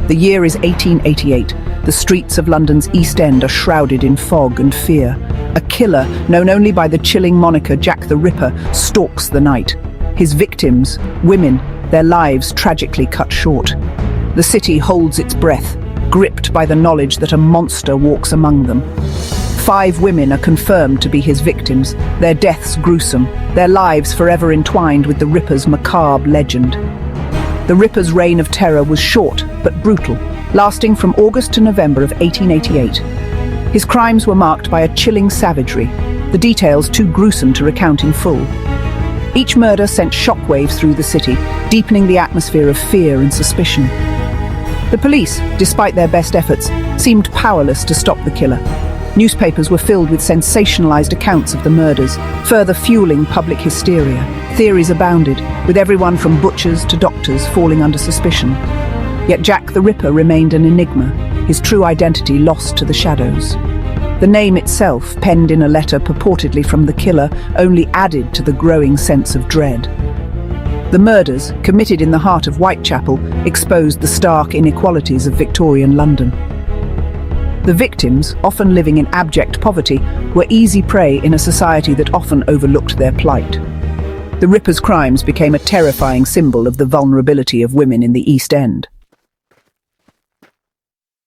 The year is 1888. The streets of London's East End are shrouded in fog and fear. A killer, known only by the chilling moniker Jack the Ripper, stalks the night. His victims, women, their lives tragically cut short. The city holds its breath, gripped by the knowledge that a monster walks among them. 5 women are confirmed to be his victims, their deaths gruesome, their lives forever entwined with the Ripper's macabre legend. The Ripper's reign of terror was short but brutal, lasting from August to November of 1888. His crimes were marked by a chilling savagery, the details too gruesome to recount in full. Each murder sent shockwaves through the city, deepening the atmosphere of fear and suspicion. The police, despite their best efforts, seemed powerless to stop the killer. Newspapers were filled with sensationalized accounts of the murders, further fueling public hysteria. Theories abounded, with everyone from butchers to doctors falling under suspicion. Yet Jack the Ripper remained an enigma, his true identity lost to the shadows. The name itself, penned in a letter purportedly from the killer, only added to the growing sense of dread. The murders, committed in the heart of Whitechapel, exposed the stark inequalities of Victorian London. The victims, often living in abject poverty, were easy prey in a society that often overlooked their plight. The Ripper's crimes became a terrifying symbol of the vulnerability of women in the East End.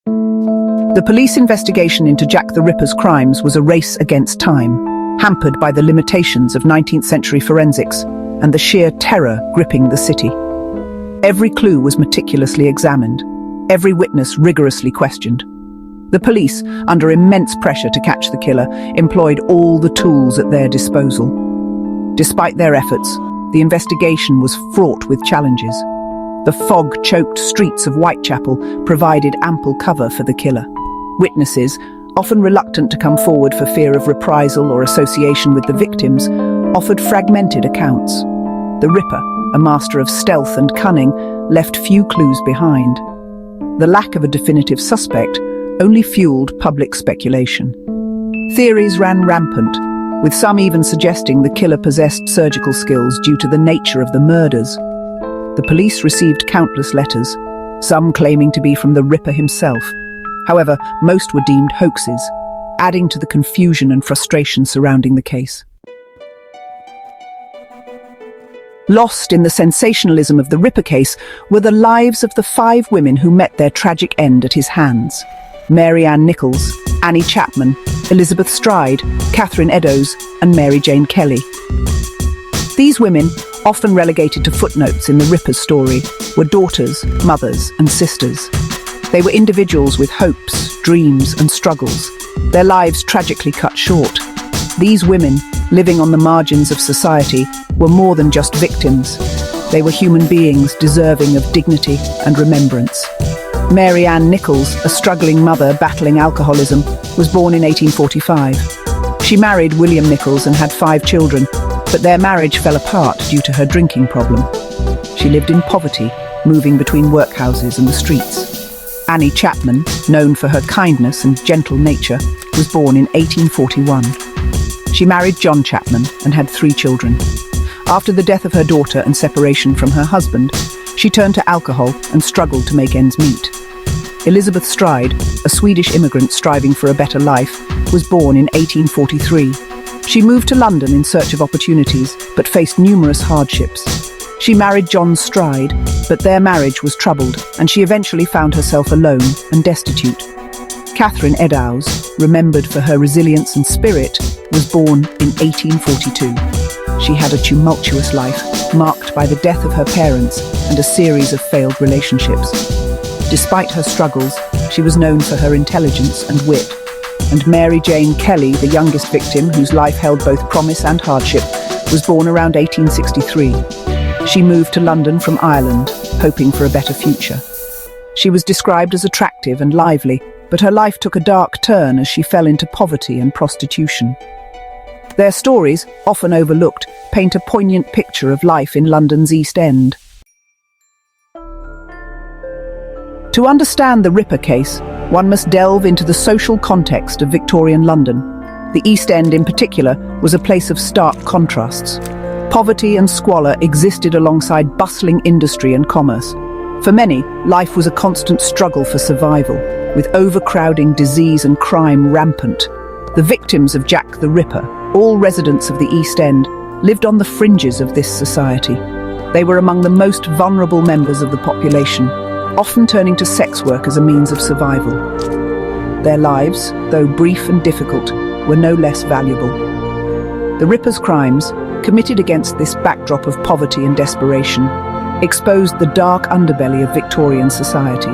The police investigation into Jack the Ripper's crimes was a race against time, hampered by the limitations of 19th century forensics and the sheer terror gripping the city. Every clue was meticulously examined, every witness rigorously questioned. The police, under immense pressure to catch the killer, employed all the tools at their disposal. Despite their efforts, the investigation was fraught with challenges. The fog-choked streets of Whitechapel provided ample cover for the killer. Witnesses, often reluctant to come forward for fear of reprisal or association with the victims, offered fragmented accounts. The Ripper, a master of stealth and cunning, left few clues behind. The lack of a definitive suspect only fueled public speculation. Theories ran rampant, with some even suggesting the killer possessed surgical skills due to the nature of the murders. The police received countless letters, some claiming to be from the Ripper himself. However, most were deemed hoaxes, adding to the confusion and frustration surrounding the case. Lost in the sensationalism of the Ripper case were the lives of the 5 women who met their tragic end at his hands. Mary Ann Nichols, Annie Chapman, Elizabeth Stride, Catherine Eddowes, and Mary Jane Kelly. These women, often relegated to footnotes in the Ripper's story, were daughters, mothers, and sisters. They were individuals with hopes, dreams, and struggles, their lives tragically cut short. These women, living on the margins of society, were more than just victims. They were human beings deserving of dignity and remembrance. Mary Ann Nichols, a struggling mother battling alcoholism, was born in 1845. She married William Nichols and had 5 children, but their marriage fell apart due to her drinking problem. She lived in poverty, moving between workhouses and the streets. Annie Chapman, known for her kindness and gentle nature, was born in 1841. She married John Chapman and had 3 children. After the death of her daughter and separation from her husband, she turned to alcohol and struggled to make ends meet. Elizabeth Stride, a Swedish immigrant striving for a better life, was born in 1843. She moved to London in search of opportunities, but faced numerous hardships. She married John Stride, but their marriage was troubled, and she eventually found herself alone and destitute. Catherine Eddowes, remembered for her resilience and spirit, was born in 1842. She had a tumultuous life, marked by the death of her parents and a series of failed relationships. Despite her struggles, she was known for her intelligence and wit. And Mary Jane Kelly, the youngest victim, whose life held both promise and hardship, was born around 1863. She moved to London from Ireland, hoping for a better future. She was described as attractive and lively, but her life took a dark turn as she fell into poverty and prostitution. Their stories, often overlooked, paint a poignant picture of life in London's East End. To understand the Ripper case, one must delve into the social context of Victorian London. The East End, in particular, was a place of stark contrasts. Poverty and squalor existed alongside bustling industry and commerce. For many, life was a constant struggle for survival, with overcrowding, disease and crime rampant. The victims of Jack the Ripper, all residents of the East End, lived on the fringes of this society. They were among the most vulnerable members of the population, often turning to sex work as a means of survival. Their lives, though brief and difficult, were no less valuable. The Ripper's crimes, committed against this backdrop of poverty and desperation, exposed the dark underbelly of Victorian society.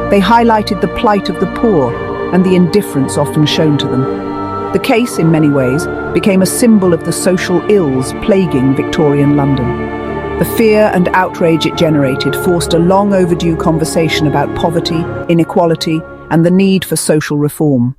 They highlighted the plight of the poor and the indifference often shown to them. The case, in many ways, became a symbol of the social ills plaguing Victorian London. The fear and outrage it generated forced a long overdue conversation about poverty, inequality, and the need for social reform.